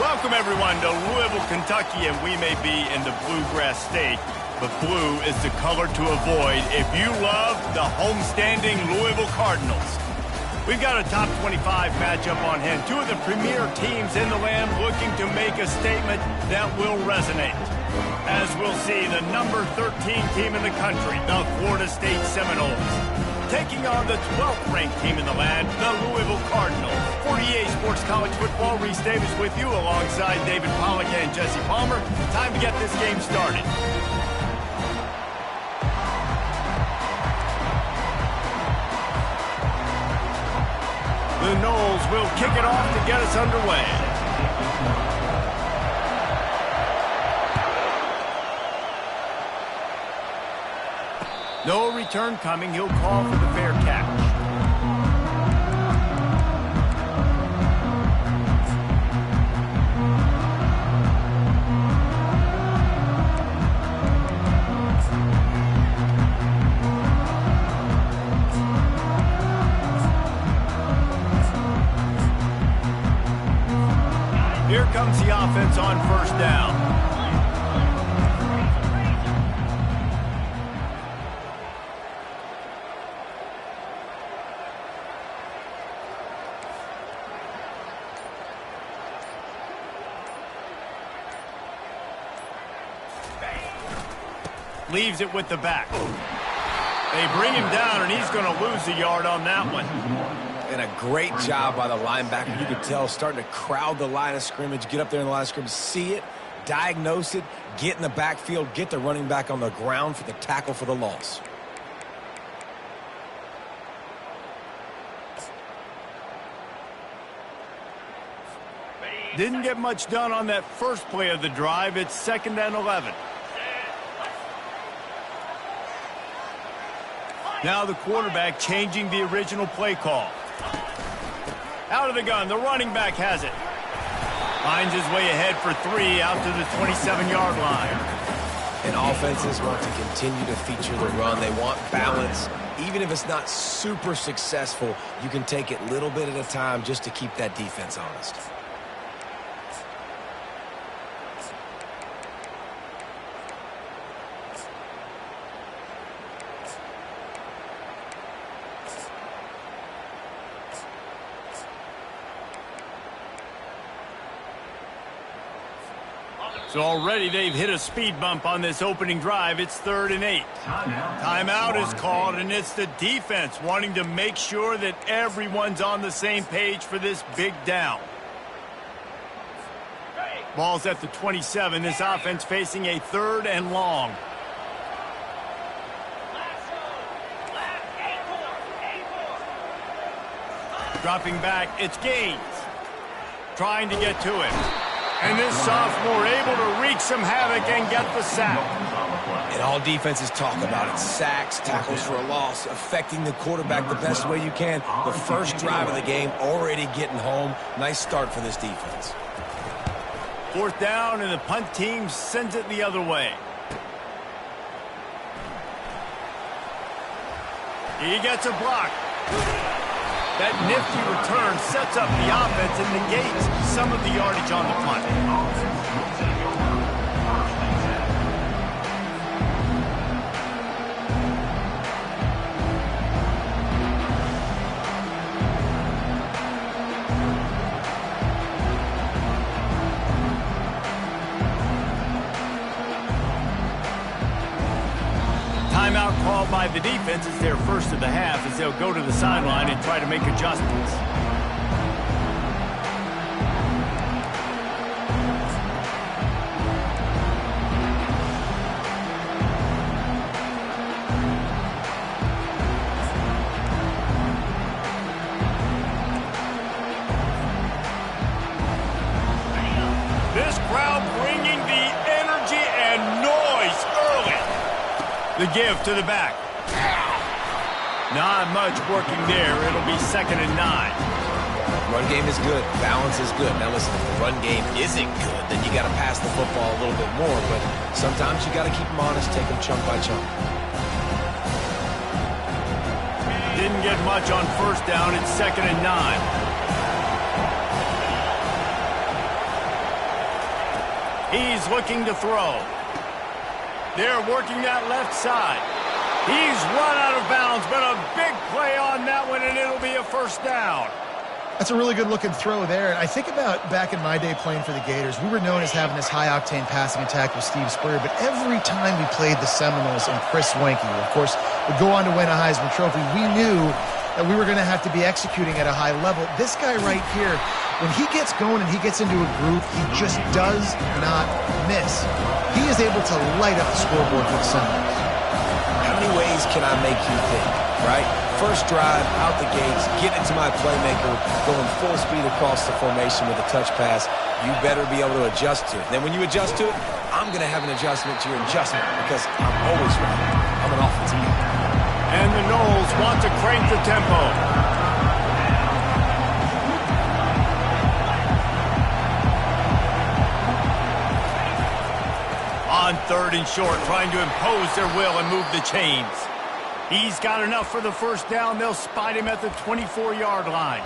Welcome, everyone, to Louisville, Kentucky, and we may be in the Bluegrass State, but blue is the color to avoid if you love the homestanding Louisville Cardinals. We've got a top 25 matchup on hand. Two of the premier teams in the land looking to make a statement that will resonate. As we'll see, the number 13 team in the country, the Florida State Seminoles, taking on the 12th ranked team in the land, the Louisville Cardinals. 48 Sports College Football, Reese Davis with you alongside David Pollack and Jesse Palmer. Time to get this game started. The Noles will kick it off to get us underway. No return coming. He'll call for the fair catch. Here comes the offense on first down. Leaves it with the back. They bring him down, and he's going to lose a yard on that one. And a great job by the linebacker. You could tell starting to crowd the line of scrimmage, get up there in the line of scrimmage, see it, diagnose it, get in the backfield, get the running back on the ground for the tackle for the loss. Didn't get much done on that first play of the drive. It's 2nd and 11. Now the quarterback changing the original play call. Out of the gun, the running back has it. Finds his way ahead for 3 out to the 27-yard line. And offenses want to continue to feature the run. They want balance. Even if it's not super successful, you can take it little bit at a time just to keep that defense honest. So already they've hit a speed bump on this opening drive. It's 3rd and 8. Timeout is called, and it's the defense wanting to make sure that everyone's on the same page for this big down. Ball's at the 27. This offense facing a 3rd and long. Dropping back, it's Gaines. Trying to get to him. And this sophomore able to wreak some havoc and get the sack. And all defenses talk about it. Sacks, tackles for a loss, affecting the quarterback the best way you can. The first drive of the game already getting home. Nice start for this defense. 4th down, and the punt team sends it the other way. He gets a block. That nifty return sets up the offense and negates some of the yardage on the punt. Timeout called by the defense. It's their first of the half as they'll go to the sideline and try to make adjustments. This crowd bringing the energy and noise early. The give to the back. Not much working there. It'll be 2nd and 9. Run game is good. Balance is good. Now listen, if the run game isn't good, then you got to pass the football a little bit more. But sometimes you got to keep them honest, take them chunk by chunk. Didn't get much on first down. It's 2nd and 9. He's looking to throw. They're working that left side. He's run out of bounds, but a big play on that one, and it'll be a first down. That's a really good-looking throw there. I think about back in my day playing for the Gators, we were known as having this high-octane passing attack with Steve Spurrier, but every time we played the Seminoles and Chris Wenke, of course, would go on to win a Heisman Trophy, we knew that we were going to have to be executing at a high level. This guy right here, when he gets going and he gets into a groove, he just does not miss. He is able to light up the scoreboard for the Seminoles. How many ways can I make you think, right? First drive, out the gates, get into my playmaker, going full speed across the formation with a touch pass. You better be able to adjust to it. Then when you adjust to it, I'm going to have an adjustment to your adjustment because I'm always right. I'm an offensive guy. And the Noles want to crank the tempo. On 3rd and short, trying to impose their will and move the chains. He's got enough for the first down. They'll spot him at the 24-yard line.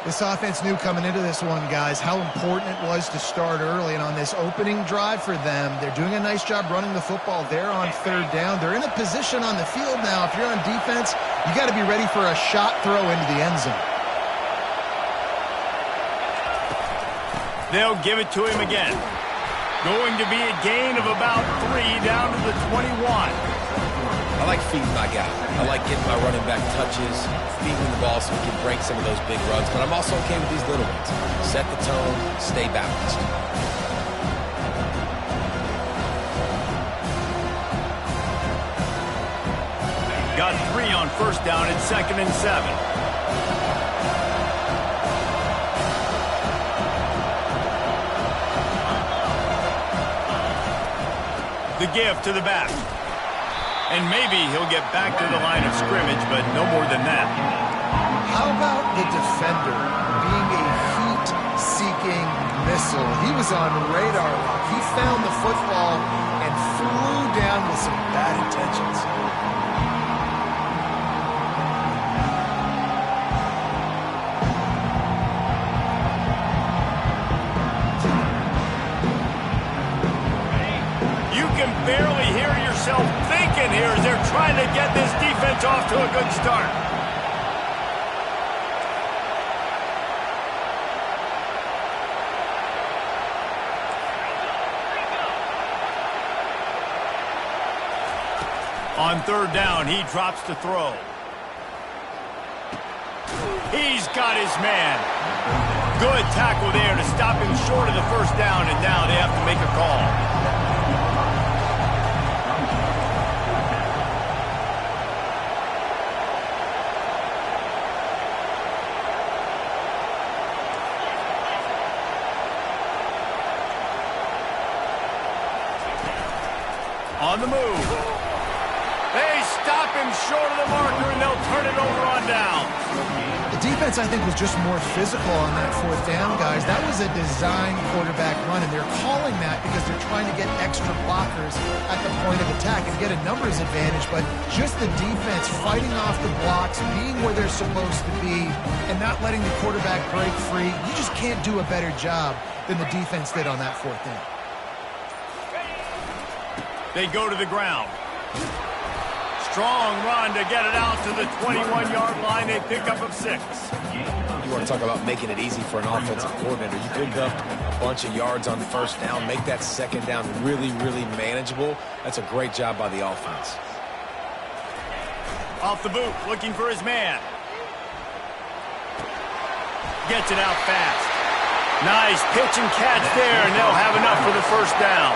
This offense knew coming into this one, guys, how important it was to start early. And on this opening drive for them, they're doing a nice job running the football. They're on 3rd down. They're in a position on the field now. If you're on defense, you got to be ready for a shot throw into the end zone. They'll give it to him again. Going to be a gain of about 3 down to the 21. I like feeding my guy. I like getting my running back touches, feeding the ball so we can break some of those big runs. But I'm also okay with these little ones. Set the tone, stay balanced. Got 3 on first down and 2nd and 7. The give to the back. And maybe he'll get back to the line of scrimmage, but no more than that. How about the defender being a heat-seeking missile? He was on radar lock. He found the football and flew down with some bad intentions. Barely hear yourself thinking here as they're trying to get this defense off to a good start. On 3rd down, he drops to throw. He's got his man. Good tackle there to stop him short of the first down, and now they have to make a call. On the move. They stop him short of the marker, and they'll turn it over on down. The defense, I think, was just more physical on that 4th down, guys. That was a design quarterback run, and they're calling that because they're trying to get extra blockers at the point of attack and get a numbers advantage. But just the defense fighting off the blocks, being where they're supposed to be, and not letting the quarterback break free, you just can't do a better job than the defense did on that 4th down. They go to the ground. Strong run to get it out to the 21-yard line. They pick up of 6. You want to talk about making it easy for an offensive coordinator. You pick up a bunch of yards on first down, make that 2nd down really, really manageable. That's a great job by the offense. Off the boot, looking for his man. Gets it out fast. Nice pitch and catch there, and they'll have enough for the first down.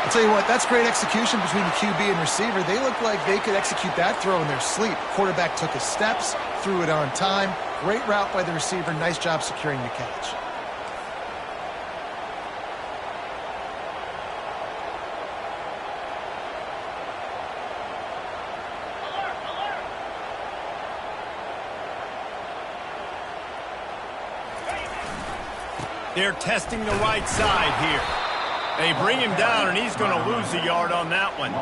I'll tell you what, that's great execution between the QB and receiver. They look like they could execute that throw in their sleep. Quarterback took his steps, threw it on time. Great route by the receiver. Nice job securing the catch. They're testing the right side here. They bring him down, and he's going to lose a yard on that one.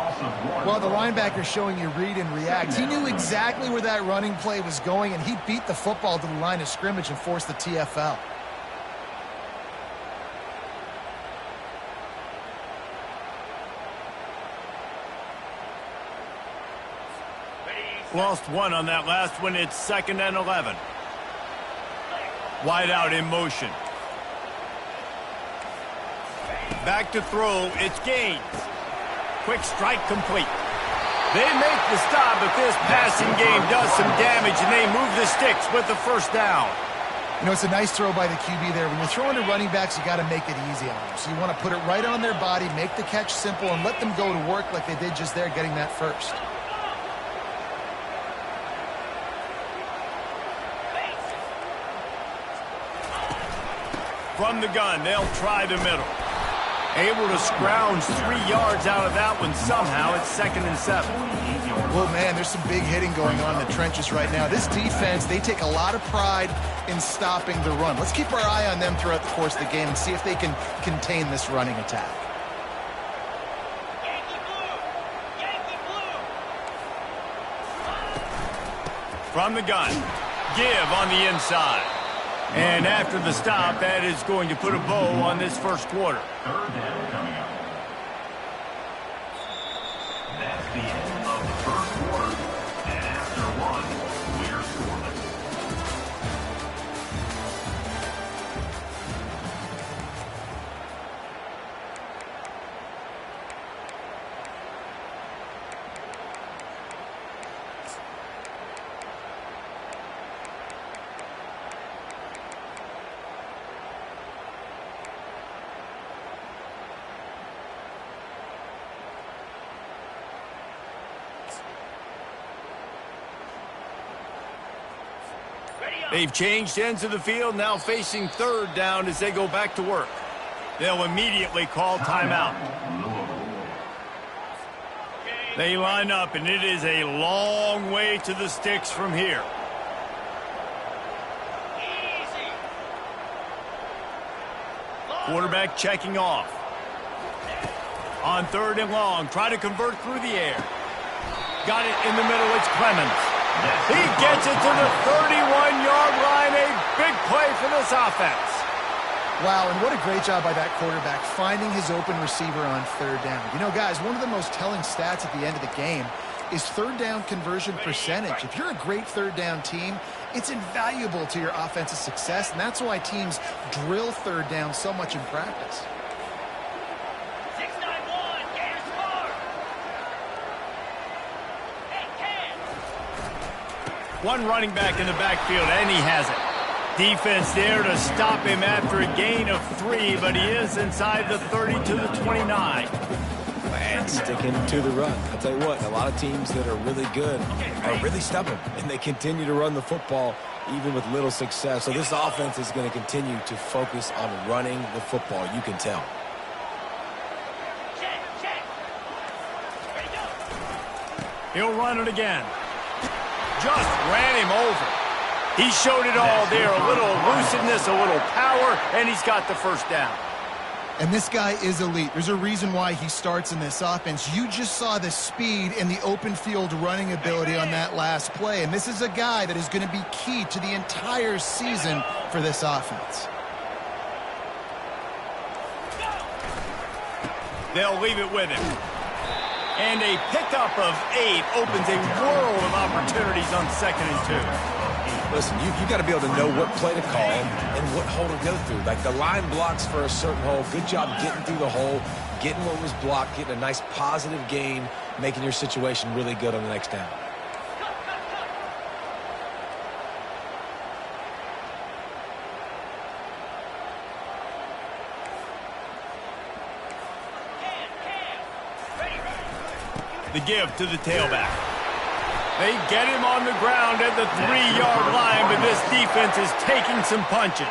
Well, the linebacker's showing you read and react. He knew exactly where that running play was going, and he beat the football to the line of scrimmage and forced the TFL. Lost one on that last one. It's 2nd and 11. Wide out in motion. Back to throw. It's Gaines. Quick strike complete. They make the stop, but this passing game does some damage, and they move the sticks with the first down. You know, it's a nice throw by the QB there. When you're throwing to running backs, you got to make it easy on them. So you want to put it right on their body, make the catch simple, and let them go to work like they did just there, getting that first. From the gun, they'll try the middle. Able to scrounge 3 yards out of that one somehow. It's 2nd and 7. Well, man, there's some big hitting going on in the trenches right now. This defense, they take a lot of pride in stopping the run. Let's keep our eye on them throughout the course of the game and see if they can contain this running attack. From the gun, give on the inside. And after the stop, that is going to put a bow on this first quarter. Third down coming up. That's the end of the first quarter. And after one, we're scoreless. They've changed ends of the field, now facing 3rd down as they go back to work. They'll immediately call timeout. They line up, and it is a long way to the sticks from here. Quarterback checking off. On 3rd and long, try to convert through the air. Got it in the middle, it's Clemens. He gets it to the 31-yard line. A big play for this offense. Wow, and what a great job by that quarterback finding his open receiver on 3rd down. You know, guys, one of the most telling stats at the end of the game is 3rd down conversion percentage. If you're a great 3rd down team, it's invaluable to your offensive success, and that's why teams drill 3rd down so much in practice. One running back in the backfield, and he has it. Defense there to stop him after a gain of 3, but he is inside the 30 to the 29. And sticking to the run. I'll tell you what, a lot of teams that are really good are really stubborn, and they continue to run the football even with little success. So this offense is going to continue to focus on running the football. You can tell. He'll run it again. Just ran him over. He showed it all there. A little elusiveness, a little power, and he's got the first down. And this guy is elite. There's a reason why he starts in this offense. You just saw the speed and the open field running ability on that last play. And this is a guy that is going to be key to the entire season for this offense. They'll leave it with him. And a pickup of 8 opens a world of opportunities on 2nd and 2. Listen, you got to be able to know what play to call and what hole to go through. Like the line blocks for a certain hole. Good job getting through the hole, getting what was blocked, getting a nice positive gain, making your situation really good on the next down. The give to the tailback. They get him on the ground at the 3-yard line, but this defense is taking some punches.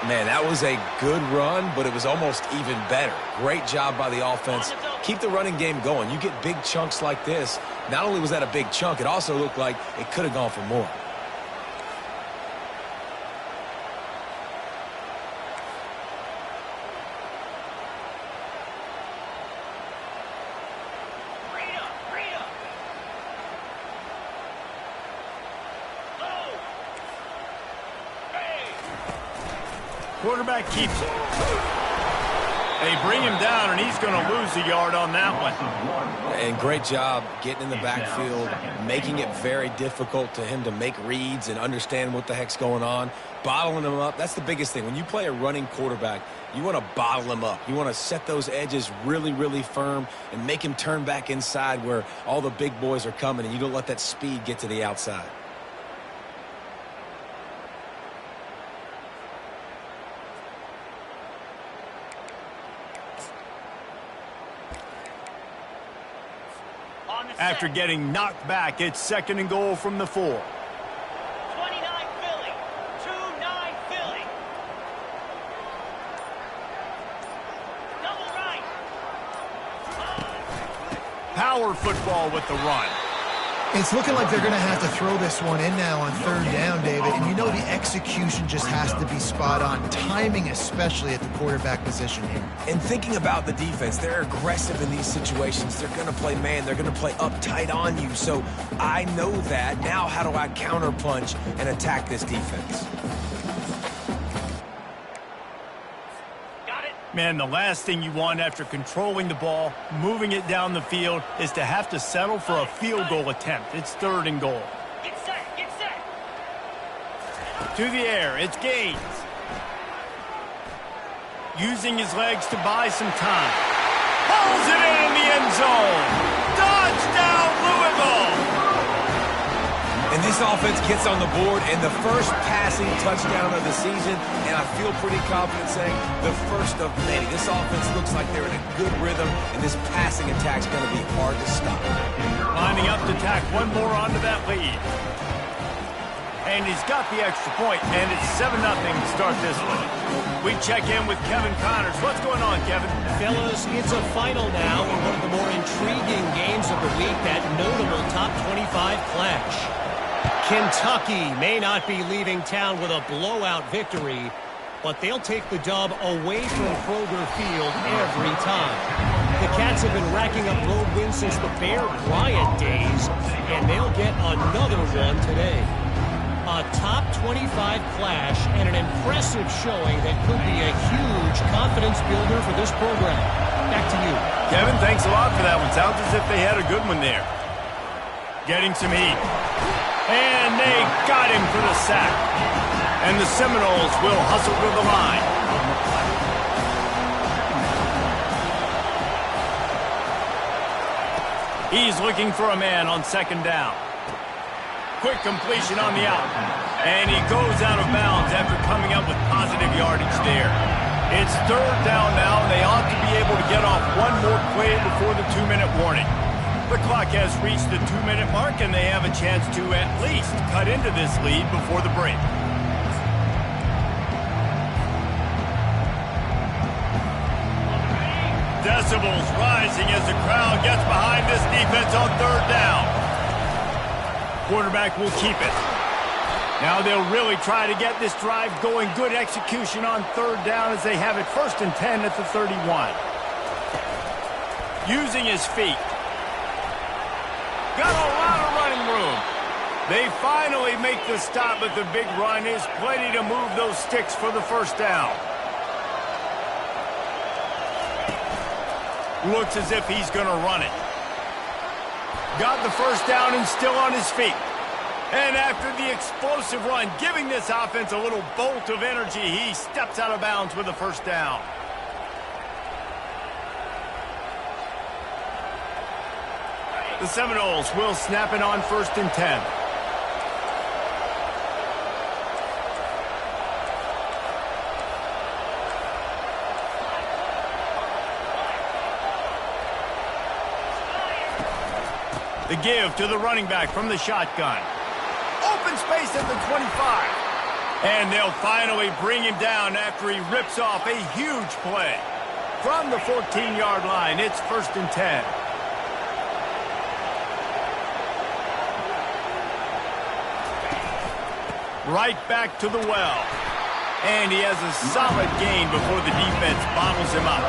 Man, that was a good run, but it was almost even better. Great job by the offense. Keep the running game going. You get big chunks like this. Not only was that a big chunk, it also looked like it could have gone for more. Quarterback keeps it. They bring him down, and he's going to lose a yard on that one. And great job getting in the backfield, making it very difficult to him to make reads and understand what the heck's going on. Bottling him up, that's the biggest thing. When you play a running quarterback, you want to bottle him up. You want to set those edges really, really firm and make him turn back inside where all the big boys are coming, and you don't let that speed get to the outside. After getting knocked back, it's 2nd and goal from the 4. 29 Philly. 2-9 Philly. Double right. Power football with the run. It's looking like they're going to have to throw this one in now on 3rd down, David. And you know the execution just has to be spot on. Timing, especially at the quarterback position here. And thinking about the defense, they're aggressive in these situations. They're going to play man. They're going to play uptight on you. So I know that. Now how do I counterpunch and attack this defense? Man, the last thing you want after controlling the ball, moving it down the field, is to have to settle for a field goal attempt. It's 3rd and goal. Get set. Get set. To the air, it's Gaines. Using his legs to buy some time. Pulls it in the end zone. Touchdown, Louisville! And this offense gets on the board and the first passing touchdown of the season, and I feel pretty confident saying the first of many. This offense looks like they're in a good rhythm, and this passing attack's going to be hard to stop. Lining up to tack one more onto that lead. And he's got the extra point, and it's 7-0 to start this one. We check in with Kevin Connors. What's going on, Kevin? Fellas, it's a final now in one of the more intriguing games of the week, that notable top 25 clash. Kentucky may not be leaving town with a blowout victory, but they'll take the dub away from Kroger Field every time. The Cats have been racking up road wins since the Bear Bryant days, and they'll get another one today. A top 25 clash and an impressive showing that could be a huge confidence builder for this program. Back to you. Kevin, thanks a lot for that one. Sounds as if they had a good one there. Getting some heat. And they got him for the sack. And the Seminoles will hustle to the line. He's looking for a man on 2nd down. Quick completion on the out. And he goes out of bounds after coming up with positive yardage there. It's 3rd down now, and they ought to be able to get off one more play before the 2-minute warning. The clock has reached the 2-minute mark, and they have a chance to at least cut into this lead before the break. Decibels rising as the crowd gets behind this defense on 3rd down. Quarterback will keep it. Now they'll really try to get this drive going. Good execution on 3rd down as they have it 1st and 10 at the 31. Using his feet. Got a lot of running room. They finally make the stop, but the big run is plenty to move those sticks for the 1st down. Looks as if he's going to run it. Got the 1st down and still on his feet. And after the explosive run, giving this offense a little bolt of energy, he steps out of bounds with the 1st down. The Seminoles will snap it on 1st and 10. The give to the running back from the shotgun. Open space at the 25. And they'll finally bring him down after he rips off a huge play. From the 14-yard line, it's 1st and 10. Right back to the well. And he has a solid gain before the defense bottles him up.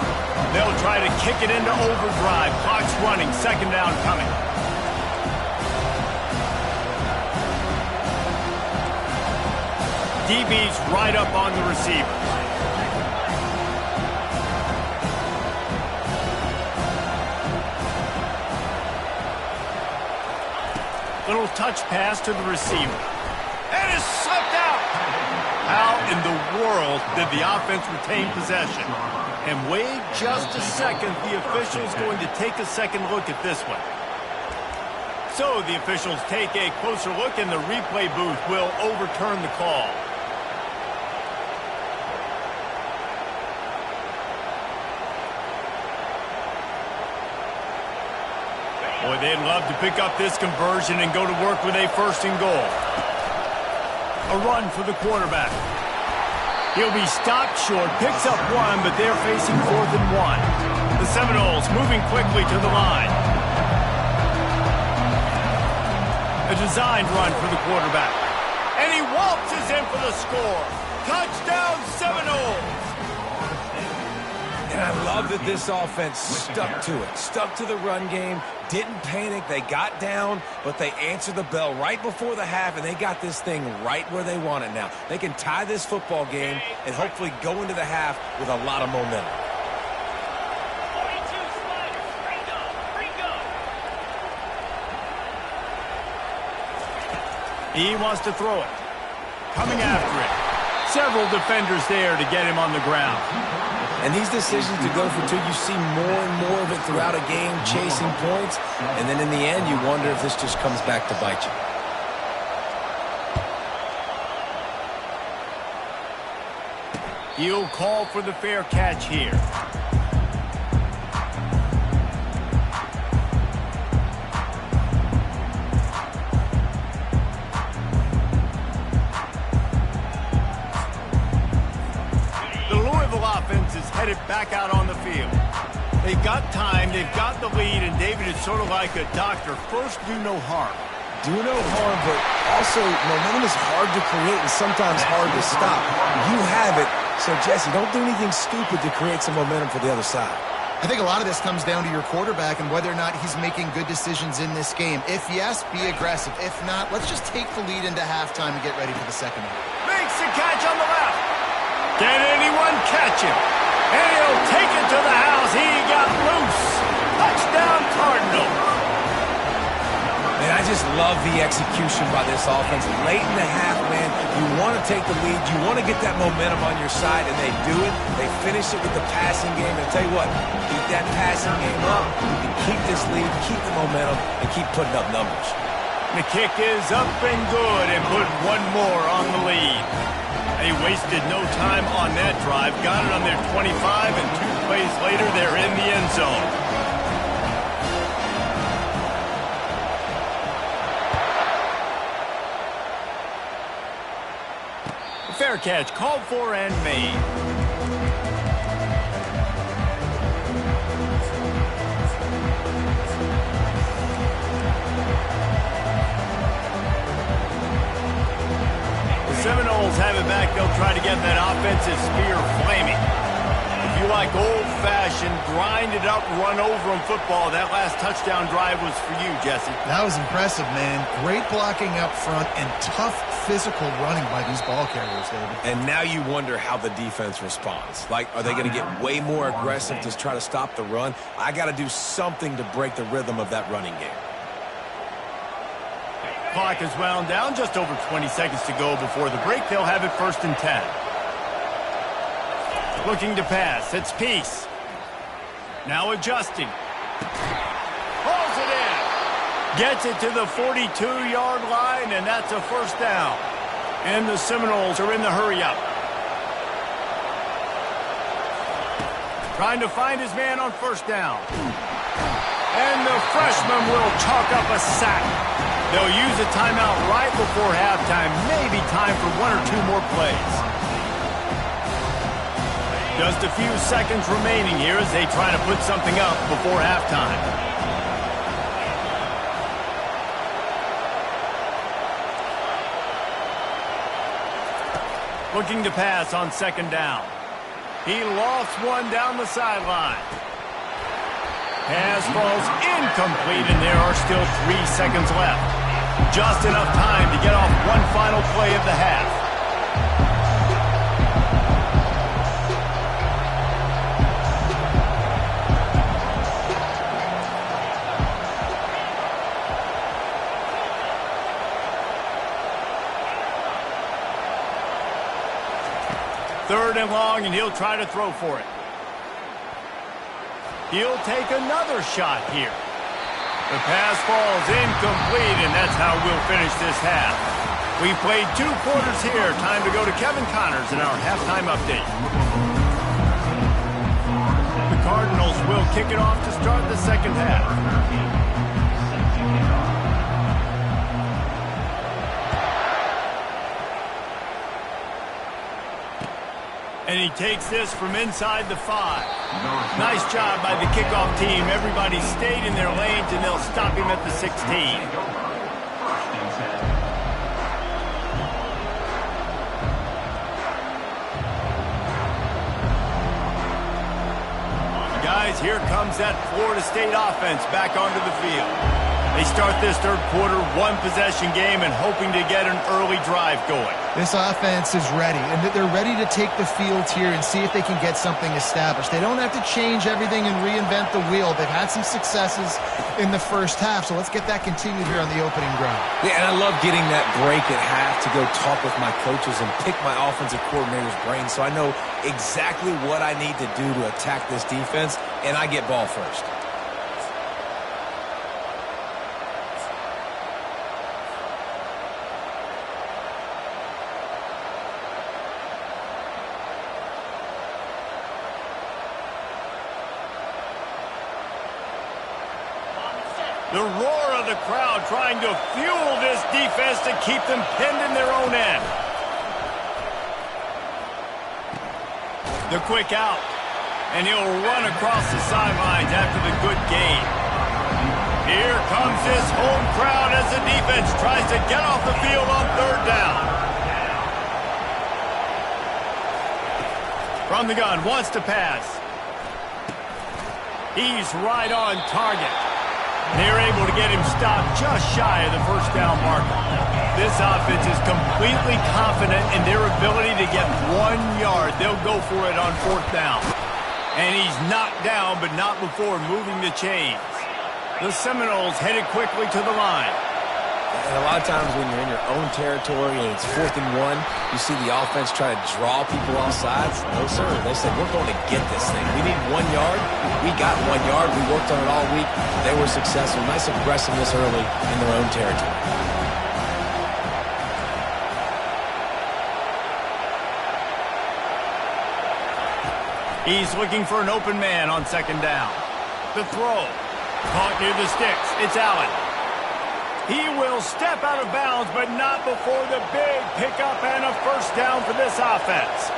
They'll try to kick it into overdrive. Clock's running. 2nd down coming. DB's right up on the receiver. Little touch pass to the receiver. And it's slipped out. How in the world did the offense retain possession? And wait just a second. The official's going to take a second look at this one. So the officials take a closer look, and the replay booth will overturn the call. Boy, they'd love to pick up this conversion and go to work with a 1st and goal. A run for the quarterback. He'll be stopped short, picks up 1, but they're facing 4th and 1. The Seminoles moving quickly to the line. A designed run for the quarterback. And he waltzes in for the score. Touchdown, Seminoles! And I love that this offense stuck to it, stuck to the run game, didn't panic. They got down, but they answered the bell right before the half, and they got this thing right where they want it now. They can tie this football game and hopefully go into the half with a lot of momentum. 42 sliders. Bring He wants to throw it. Coming after it. Several defenders there to get him on the ground. And these decisions to go for 2, you see more and more of it throughout a game, chasing points. And then in the end, you wonder if this just comes back to bite you. He'll call for the fair catch here. Offense is headed back out on the field. They've got time, they've got the lead, and David is sort of like a doctor. First, do no harm. Do no harm, but also momentum is hard to create and sometimes hard to stop. You have it, so Jesse, don't do anything stupid to create some momentum for the other side. I think a lot of this comes down to your quarterback and whether or not he's making good decisions in this game. If yes, be aggressive. If not, let's just take the lead into halftime and get ready for the second half. Makes the catch on the left. Can anyone catch him? And he'll take it to the house. He got loose. Touchdown, Cardinals. Man, I just love the execution by this offense. Late in the half, man, you want to take the lead. You want to get that momentum on your side, and they do it. They finish it with the passing game. And I'll tell you what, keep that passing game up. You can keep this lead, keep the momentum, and keep putting up numbers. The kick is up and good and put one more on the lead. They wasted no time on that drive. Got it on their 25, and 2 plays later, they're in the end zone. Fair catch called for and made. Seminoles have it back. They'll try to get that offensive spear flaming. If you like old-fashioned, grind-it-up, run-over-'em football, that last touchdown drive was for you, Jesse. That was impressive, man. Great blocking up front and tough physical running by these ball carriers, David. And now you wonder how the defense responds. Like, are they going to get way more aggressive to try to stop the run? I got to do something to break the rhythm of that running game. Clock is wound down, just over 20 seconds to go before the break. They'll have it 1st and 10. Looking to pass, it's Peace. Now adjusting. Pulls it in. Gets it to the 42-yard line, and that's a 1st down. And the Seminoles are in the hurry-up. Trying to find his man on 1st down. And the freshman will chalk up a sack. They'll use a timeout right before halftime. Maybe time for 1 or 2 more plays. Just a few seconds remaining here as they try to put something up before halftime. Looking to pass on 2nd down. He lost one down the sideline. Pass falls incomplete, and there are still 3 seconds left. Just enough time to get off one final play of the half. 3rd and long, and he'll try to throw for it. He'll take another shot here. The pass falls incomplete, and that's how we'll finish this half. We played 2 quarters here. Time to go to Kevin Connors in our halftime update. The Cardinals will kick it off to start the second half. And he takes this from inside the 5. Nice job by the kickoff team. Everybody stayed in their lanes, and they'll stop him at the 16. Guys, here comes that Florida State offense back onto the field. They start this 3rd quarter 1-possession game and hoping to get an early drive going. This offense is ready, and they're ready to take the field here and see if they can get something established. They don't have to change everything and reinvent the wheel. They've had some successes in the first half, so let's get that continued here on the opening drive. Yeah, and I love getting that break at half to go talk with my coaches and pick my offensive coordinator's brain so I know exactly what I need to do to attack this defense, and I get ball first. The roar of the crowd trying to fuel this defense to keep them pinned in their own end. The quick out. And he'll run across the sidelines after the good gain. Here comes this home crowd as the defense tries to get off the field on 3rd down. From the gun, wants to pass. He's right on target. They're able to get him stopped just shy of the 1st down marker. This offense is completely confident in their ability to get 1 yard. They'll go for it on 4th down. And he's knocked down, but not before moving the chains. The Seminoles headed quickly to the line. And a lot of times when you're in your own territory and it's 4th and 1, you see the offense try to draw people off sides. No, sir. They said, we're going to get this thing. We need 1 yard. We got 1 yard. We worked on it all week. They were successful. Nice aggressiveness early in their own territory. He's looking for an open man on 2nd down. The throw. Caught near the sticks. It's Allen. He will step out of bounds, but not before the big pickup and a 1st down for this offense.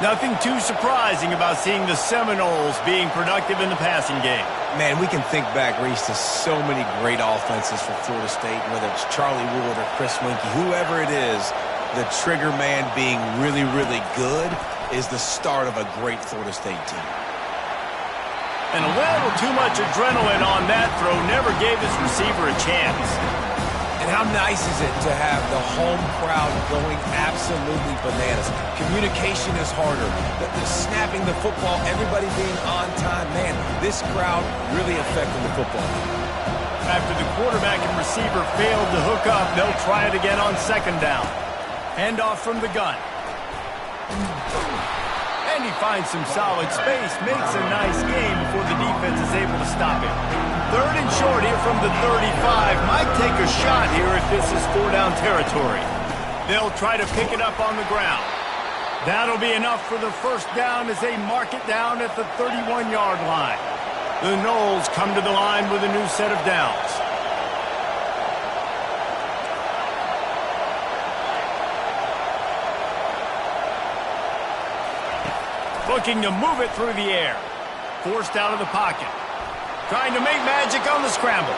Nothing too surprising about seeing the Seminoles being productive in the passing game. Man, we can think back, Reese, to so many great offenses for Florida State, whether it's Charlie Wood or Chris Winkie, whoever it is, the trigger man being really, really good is the start of a great Florida State team. And a little too much adrenaline on that throw never gave his receiver a chance. And how nice is it to have the home crowd going absolutely bananas? Communication is harder. The snapping the football, everybody being on time. Man, this crowd really affecting the football game. After the quarterback and receiver failed to hook up, they'll try it again on 2nd down. Handoff from the gun. And he finds some solid space, makes a nice game before the defense is able to stop him. 3rd and short here from the 35. Might take a shot here if this is 4-down territory. They'll try to pick it up on the ground. That'll be enough for the 1st down as they mark it down at the 31-yard line. The Noles come to the line with a new set of downs. Looking to move it through the air. Forced out of the pocket. Trying to make magic on the scramble.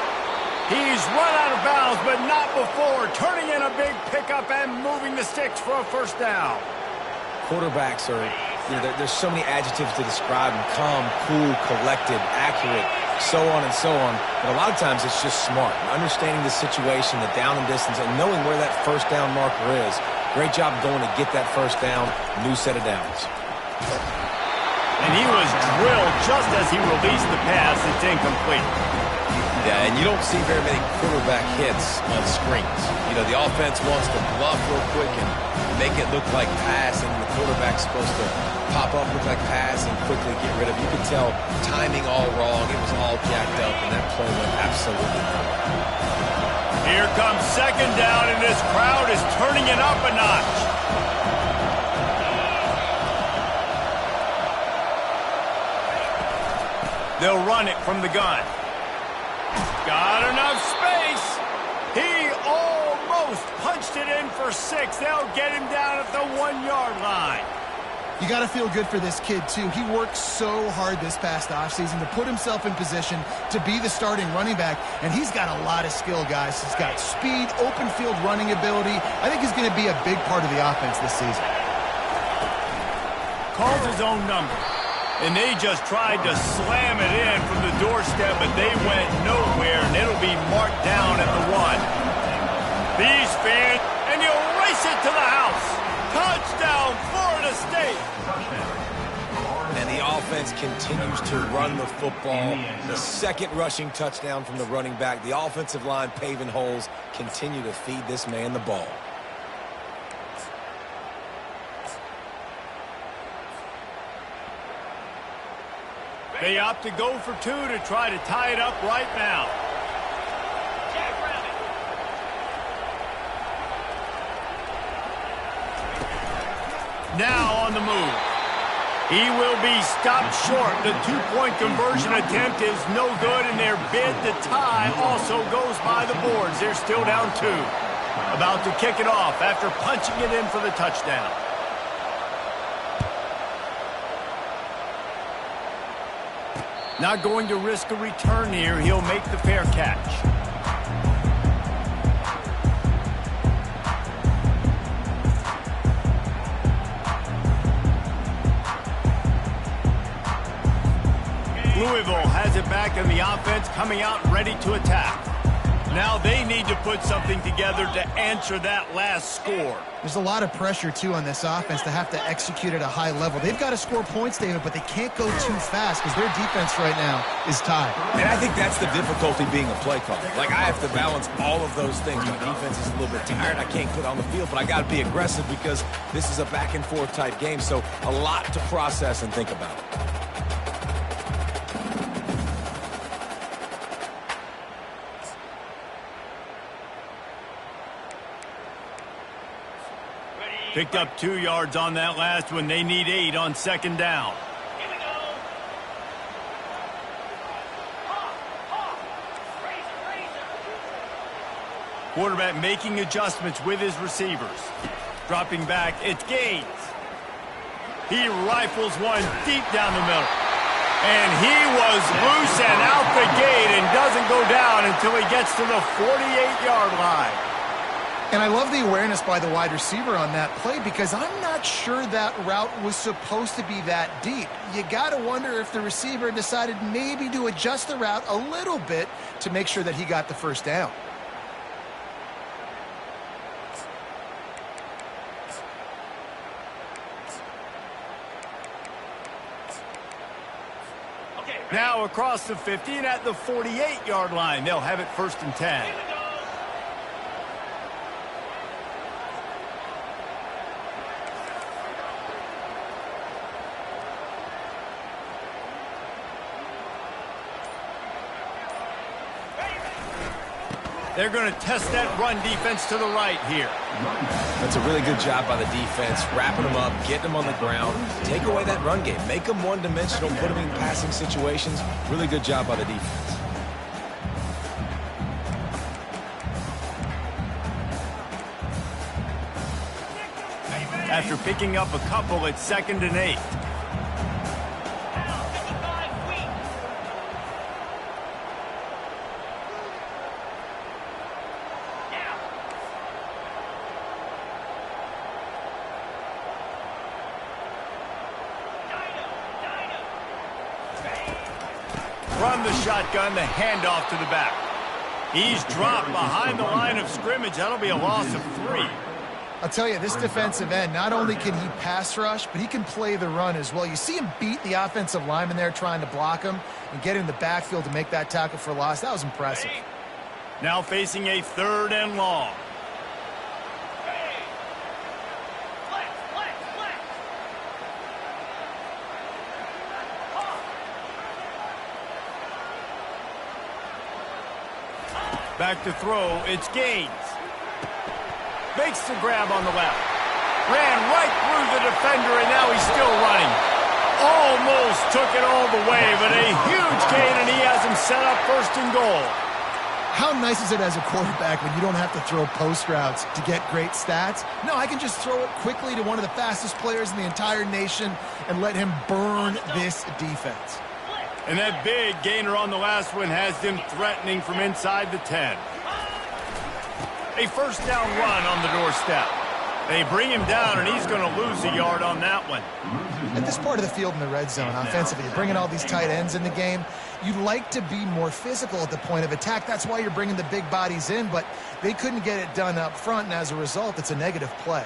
He's run out of bounds, but not before turning in a big pickup and moving the sticks for a 1st down. Quarterbacks are, there's so many adjectives to describe them. Calm, cool, collected, accurate, so on and so on. But a lot of times it's just smart. Understanding the situation, the down and distance, and knowing where that 1st down marker is. Great job going to get that 1st down, new set of downs. And he was drilled just as he released the pass. It's incomplete. Yeah, and you don't see very many quarterback hits on screens. The offense wants to bluff real quick and make it look like pass, and the quarterback's supposed to pop up, look like pass, and quickly get rid of it. You could tell timing all wrong. It was all jacked up, and that play went absolutely nowhere. Here comes second down, and this crowd is turning it up a notch. They'll run it from the gun. Got enough space. He almost punched it in for 6. They'll get him down at the 1-yard line. You got to feel good for this kid, too. He worked so hard this past offseason to put himself in position to be the starting running back, and he's got a lot of skill, guys. He's got speed, open field running ability. I think he's going to be a big part of the offense this season. Calls his own number, and they just tried to slam it in from the doorstep, but they went nowhere, and it'll be marked down at the 1. These fans, and you'll race it to the house. Touchdown, Florida State. And the offense continues to run the football. The second rushing touchdown from the running back. The offensive line paving holes. Continue to feed this man the ball. They opt to go for 2 to try to tie it up right now. Now on the move. He will be stopped short. The 2-point conversion attempt is no good, and their bid to tie also goes by the boards. They're still down 2. About to kick it off after punching it in for the touchdown. Not going to risk a return here. He'll make the fair catch. Louisville has it back in the offense, coming out ready to attack. Now they need to put something together to answer that last score. There's a lot of pressure, too, on this offense to have to execute at a high level. They've got to score points, David, but they can't go too fast because their defense right now is tied. And I think that's the difficulty being a play caller. Like, I have to balance all of those things. My defense is a little bit tired. I can't quit on the field, but I got to be aggressive because this is a back-and-forth type game, so a lot to process and think about. Picked up 2 yards on that last one. They need 8 on second down. Here we go. Quarterback making adjustments with his receivers. Dropping back, it's Gaines. He rifles one deep down the middle. And he was loose and out the gate and doesn't go down until he gets to the 48-yard line. And I love the awareness by the wide receiver on that play because I'm not sure that route was supposed to be that deep. You got to wonder if the receiver decided maybe to adjust the route a little bit to make sure that he got the first down. Now across the 50 and at the 48-yard line. They'll have it 1st and 10. They're going to test that run defense to the right here. That's a really good job by the defense, wrapping them up, getting them on the ground. Take away that run game. Make them one-dimensional, put them in passing situations. Really good job by the defense. After picking up a couple, it's 2nd and 8. From the shotgun, the handoff to the back. He's dropped behind the line of scrimmage. That'll be a loss of 3. I'll tell you, this defensive end, not only can he pass rush, but he can play the run as well. You see him beat the offensive lineman there trying to block him and get in the backfield to make that tackle for loss. That was impressive. Now facing a 3rd and long. Back to throw, it's Gaines. Makes the grab on the left. Ran right through the defender, and now he's still running. Almost took it all the way, but a huge gain, and he has him set up first and goal. How nice is it as a quarterback when you don't have to throw post routes to get great stats? No, I can just throw it quickly to one of the fastest players in the entire nation and let him burn this defense. And that big gainer on the last one has them threatening from inside the 10. A first down run on the doorstep. They bring him down, and he's going to lose a yard on that one. At this part of the field in the red zone, offensively, you're bringing all these tight ends in the game. You'd like to be more physical at the point of attack. That's why you're bringing the big bodies in, but they couldn't get it done up front, and as a result, it's a negative play.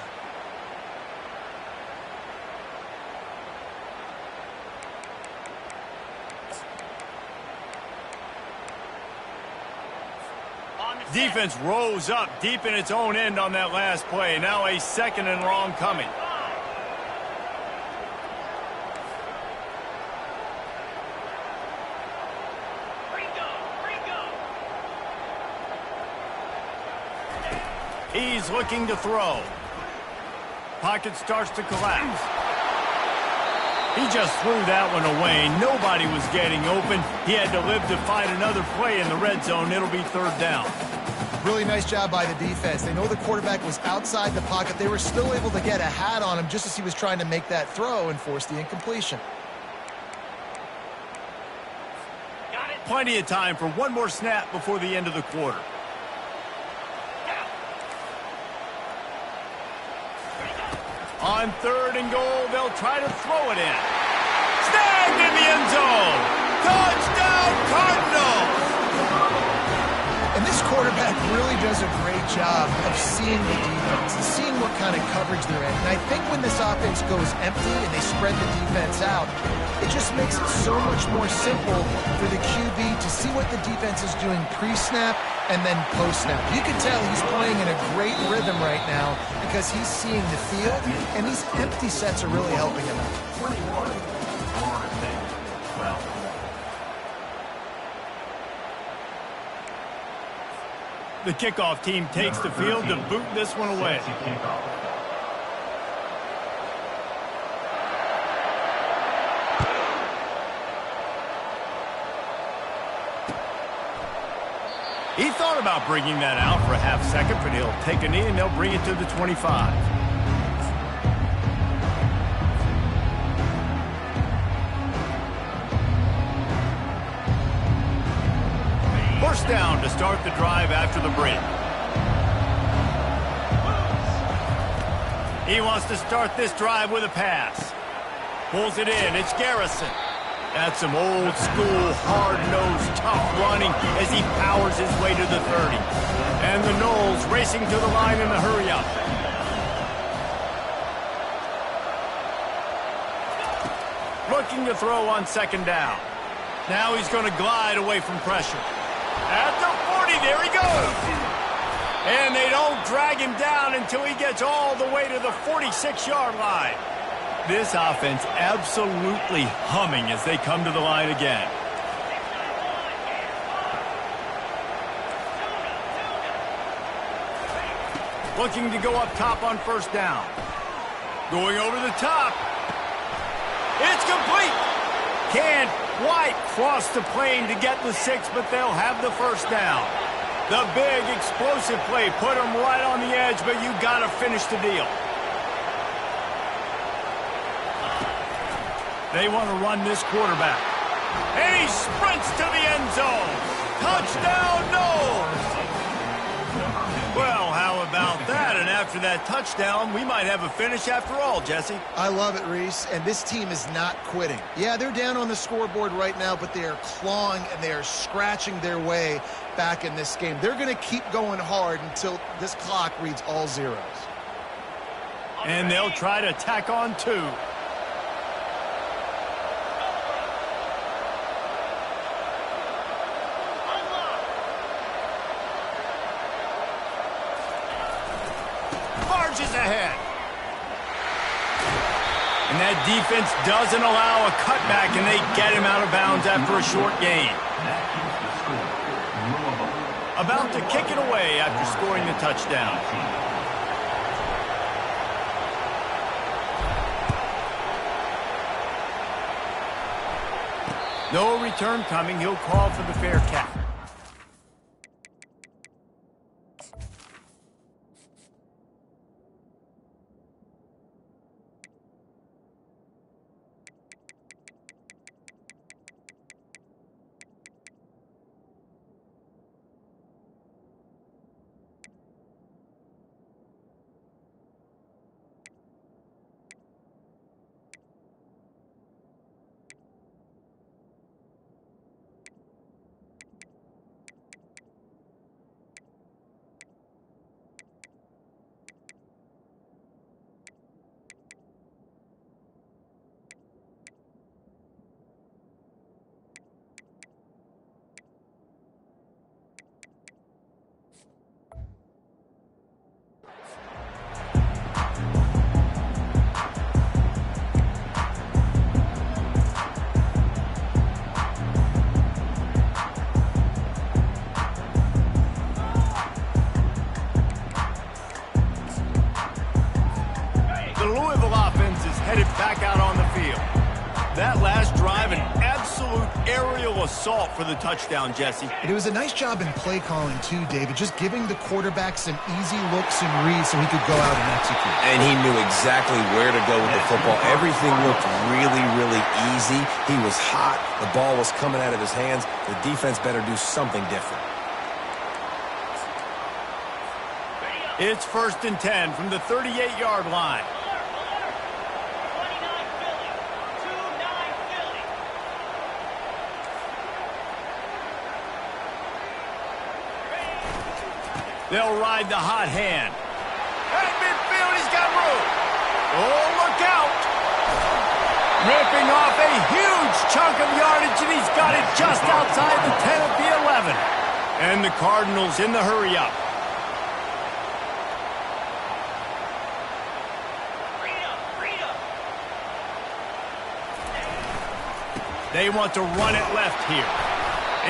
Defense rose up deep in its own end on that last play. Now a second and long coming. He's looking to throw. Pocket starts to collapse. He just threw that one away. Nobody was getting open. He had to live to find another play in the red zone. It'll be third down. Really nice job by the defense. They know the quarterback was outside the pocket. They were still able to get a hat on him just as he was trying to make that throw and force the incompletion. Plenty of time for one more snap before the end of the quarter. On third and goal, they'll try to throw it in. Snagged in the end zone. Touchdown, Cardinals! And this quarterback really does a great job of seeing the defense and seeing what kind of coverage they're in. And I think when this offense goes empty and they spread the defense out, it just makes it so much more simple for the QB to see what the defense is doing pre-snap and then post-snap. You can tell he's playing in a great rhythm right now because he's seeing the field, and these empty sets are really helping him out. 21. Florida State. 12. The kickoff team takes the field to boot this one away. He thought about bringing that out for a half second, but he'll take a knee and they'll bring it to the 25. First down to start the drive after the break. He wants to start this drive with a pass. Pulls it in. It's Garrison. That's some old school, hard-nosed, tough running as he powers his way to the 30. And the Knowles racing to the line in the hurry-up. Looking to throw on second down. Now he's going to glide away from pressure. At the 40, there he goes. And they don't drag him down until he gets all the way to the 46-yard line. This offense absolutely humming as they come to the line again. Looking to go up top on first down. Going over the top. It's complete. Can't quite cross the plane to get the 6, but they'll have the first down. The big explosive play put them right on the edge, but you got to finish the deal. They want to run this quarterback. And he sprints to the end zone. Touchdown, Knowles! Well, how about that? And after that touchdown, we might have a finish after all, Jesse. I love it, Reese, and this team is not quitting. Yeah, they're down on the scoreboard right now, but they are clawing and they are scratching their way back in this game. They're going to keep going hard until this clock reads all zeros. And they'll try to tack on 2. Ahead. And that defense doesn't allow a cutback, and they get him out of bounds after a short gain. about to kick it away after scoring the touchdown. No return coming. He'll call for the fair catch. Back out on the field. That last drive, an absolute aerial assault for the touchdown, Jesse. It was a nice job in play calling, too, David, just giving the quarterback some easy looks and reads so he could go out and execute. And he knew exactly where to go with the football. Everything looked really, really easy. He was hot. The ball was coming out of his hands. The defense better do something different. It's 1st and 10 from the 38-yard line. They'll ride the hot hand. At midfield, he's got room. Oh, look out. Ripping off a huge chunk of yardage, and he's got it just outside the 10 of the 11. And the Cardinals in the hurry-up. They want to run it left here.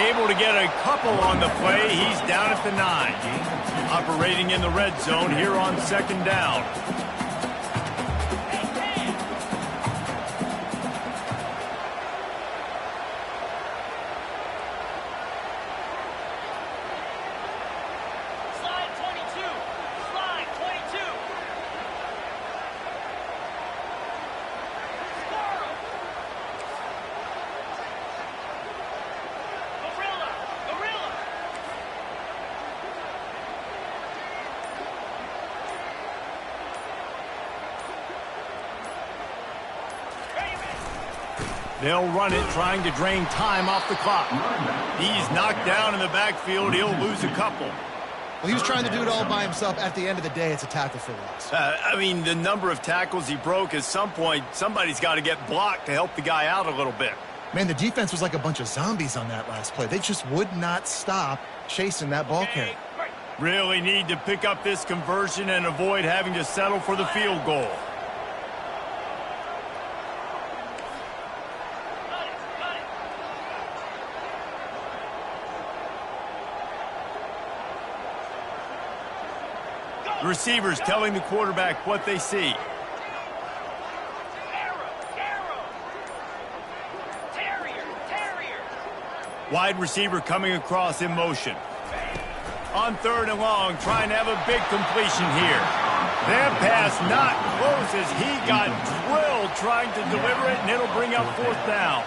Able to get a couple on the play. He's down at the 9. Operating in the red zone here on 2nd down. Slide 22. Slide 22. Squirrel. Gorilla. They'll run it, trying to drain time off the clock. He's knocked down in the backfield. He'll lose a couple. Well, he was trying to do it all by himself. At the end of the day, it's a tackle for loss. I mean, the number of tackles he broke, at some point, somebody's got to get blocked to help the guy out a little bit. Man, the defense was like a bunch of zombies on that last play. They just would not stop chasing that ball carrier. Really need to pick up this conversion and avoid having to settle for the field goal. The receivers telling the quarterback what they see. Wide receiver coming across in motion. On 3rd and long, trying to have a big completion here. That pass not close as he got drilled trying to deliver it, and it'll bring up 4th down.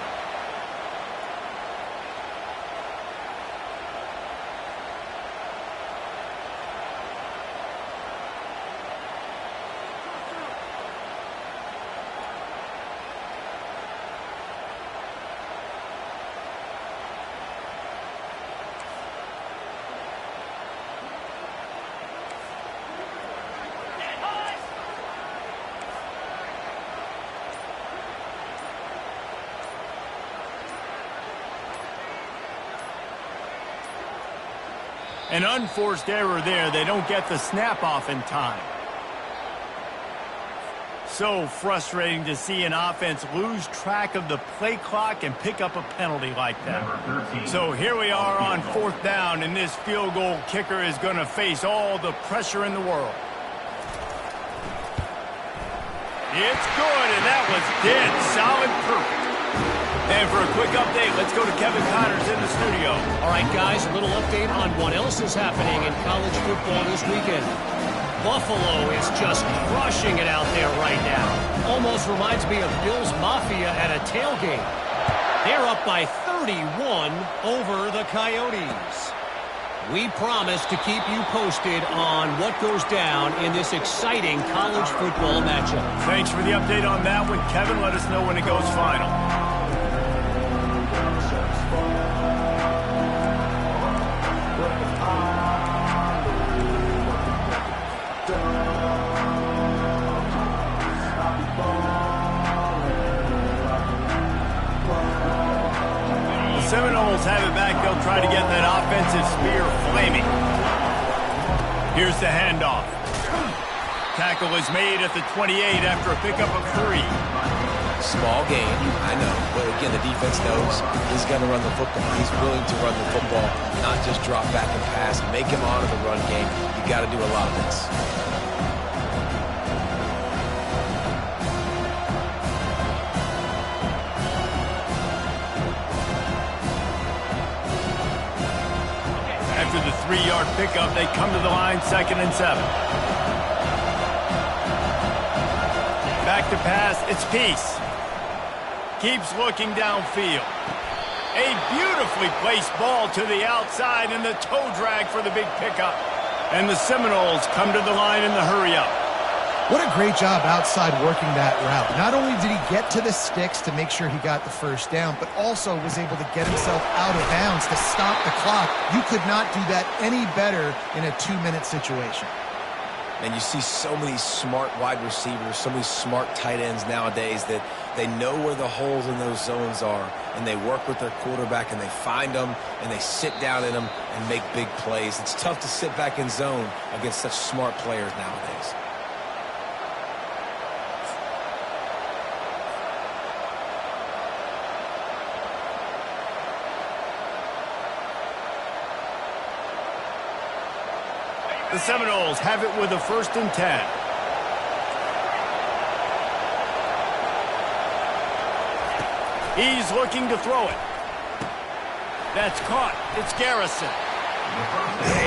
An unforced error there. They don't get the snap off in time. so frustrating to see an offense lose track of the play clock and pick up a penalty like that. So here we are on 4th down, and this field goal kicker is going to face all the pressure in the world. It's good, and that was dead solid perfect. And for a quick update, let's go to Kevin Connors in the studio. All right, guys, a little update on what else is happening in college football this weekend. Buffalo is just crushing it out there right now. Almost reminds me of Bills Mafia at a tailgate. They're up by 31 over the Coyotes. We promise to keep you posted on what goes down in this exciting college football matchup. Thanks for the update on that one, Kevin. Let us know when it goes final. Seminoles have it back. They'll try to get that offensive spear flaming. Here's the handoff. Tackle is made at the 28 after a pickup of 3. Small gain, I know. But again, the defense knows he's going to run the football. He's willing to run the football, not just drop back and pass. Make him honor the run game. You got to do a lot of this. After the 3-yard pickup, they come to the line, 2nd and 7. Back to pass, it's Peace. Keeps looking downfield. A beautifully placed ball to the outside and the toe drag for the big pickup. And the Seminoles come to the line in the hurry-up. What a great job outside working that route. Not only did he get to the sticks to make sure he got the first down, but also was able to get himself out of bounds to stop the clock. You could not do that any better in a 2-minute situation. And you see so many smart wide receivers, so many smart tight ends nowadays that they know where the holes in those zones are, and they work with their quarterback, and they find them, and they sit down in them and make big plays. It's tough to sit back in zone against such smart players nowadays. The Seminoles have it with a 1st and 10. He's looking to throw it. That's caught. It's Garrison.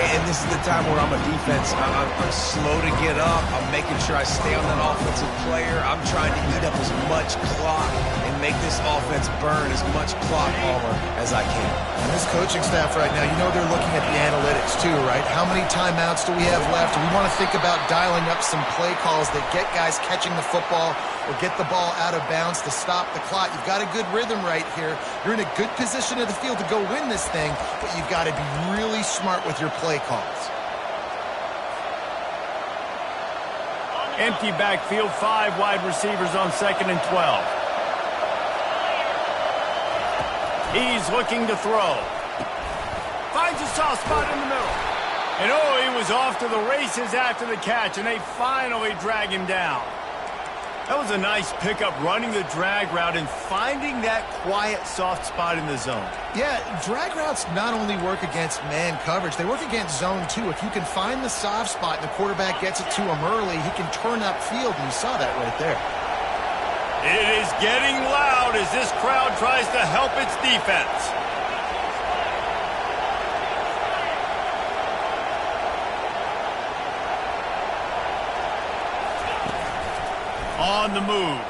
And this is the time where I'm a defense. I'm slow to get up. I'm making sure I stay on that offensive player. I'm trying to eat up as much clock and make this offense burn as much clock armor as I can. And this coaching staff right now, you know they're looking at the analytics too, right? How many timeouts do we have left? We want to think about dialing up some play calls that get guys catching the football or get the ball out of bounds to stop the clock. You've got a good rhythm right here. You're in a good position of the field to go win this thing, but you've got to be really smart with your play calls. Empty backfield, 5 wide receivers on 2nd and 12. He's looking to throw. Finds a soft spot in the middle. And oh, he was off to the races after the catch, and they finally drag him down. That was a nice pickup, running the drag route and finding that quiet, soft spot in the zone. Yeah, drag routes not only work against man coverage, they work against zone too. If you can find the soft spot and the quarterback gets it to him early, he can turn upfield, and you saw that right there. It is getting loud as this crowd tries to help its defense. On the move.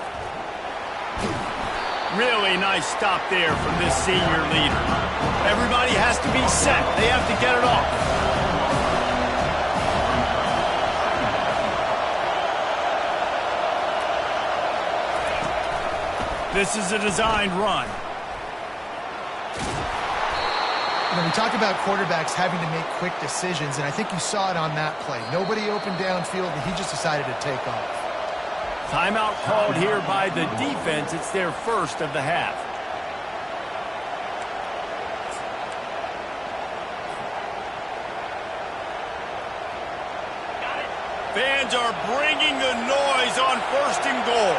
Really nice stop there from this senior leader. Everybody has to be set. They have to get it off. This is a designed run. You know, we talk about quarterbacks having to make quick decisions, and I think you saw it on that play. Nobody opened downfield, and he just decided to take off. Timeout called here by the defense. It's their first of the half. Fans are bringing the noise on 1st and goal. goal.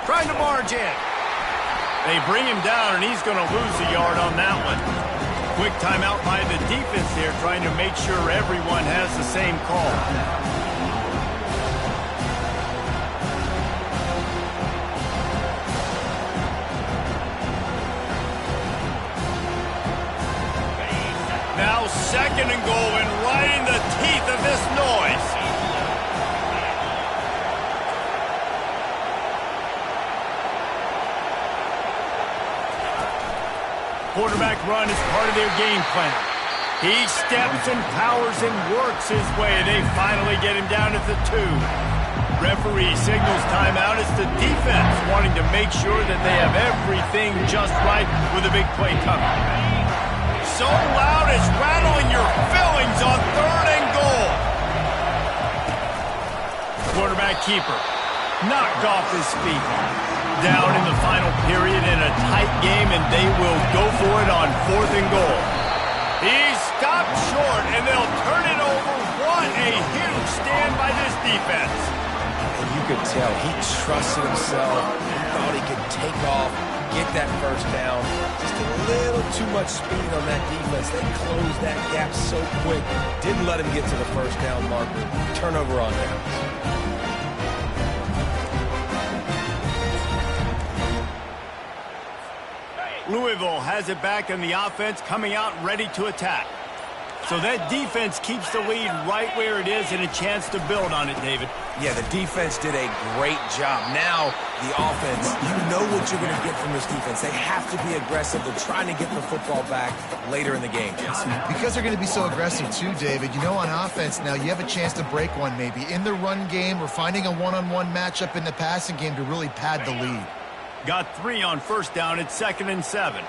Trying to barge in. They bring him down, and he's going to lose a yard on that one. Quick timeout by the defense here, trying to make sure everyone has the same call. Now 2nd and goal, and right in the teeth of this noise. Quarterback run is part of their game plan. He steps and powers and works his way. They finally get him down at the 2. Referee signals timeout. It's the defense wanting to make sure that they have everything just right with a big play coming. So loud it's rattling your fillings on 3rd and goal. Quarterback keeper knocked off his feet. Down in the final period in a tight game, and they will go for it on 4th and goal. He's stopped short, and they'll turn it over. What a huge stand by this defense. And you could tell he trusted himself. He thought he could take off, get that first down. Just a little too much speed on that defense. They closed that gap so quick. Didn't let him get to the first down marker. Turnover on downs. Louisville has it back in the offense, coming out ready to attack. So that defense keeps the lead right where it is and a chance to build on it, David. Yeah, the defense did a great job. Now, the offense, you know what you're going to get from this defense. They have to be aggressive. They're trying to get the football back later in the game, Jesse. Because they're going to be so aggressive too, David. You know, on offense now, you have a chance to break one maybe in the run game or finding a one-on-one matchup in the passing game to really pad the lead. Got 3 on 1st down. It's 2nd and 7.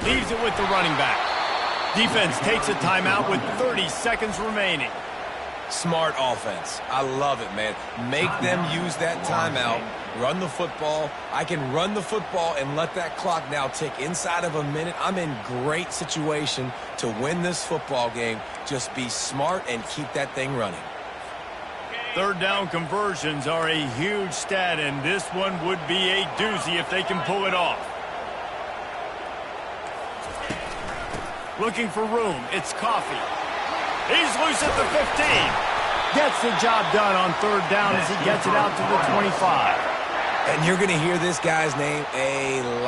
Leaves it with the running back. Defense takes a timeout with 30 seconds remaining. Smart offense. I love it, man. Make them use that timeout. Run the football. I can run the football and let that clock now tick inside of a minute. I'm in great situation to win this football game. Just be smart and keep that thing running. 3rd down conversions are a huge stat, and this one would be a doozy if they can pull it off. Looking for room. It's Coffee. He's loose at the 15. Gets the job done on 3rd down as he gets it out to the 25. And you're going to hear this guy's name a lot.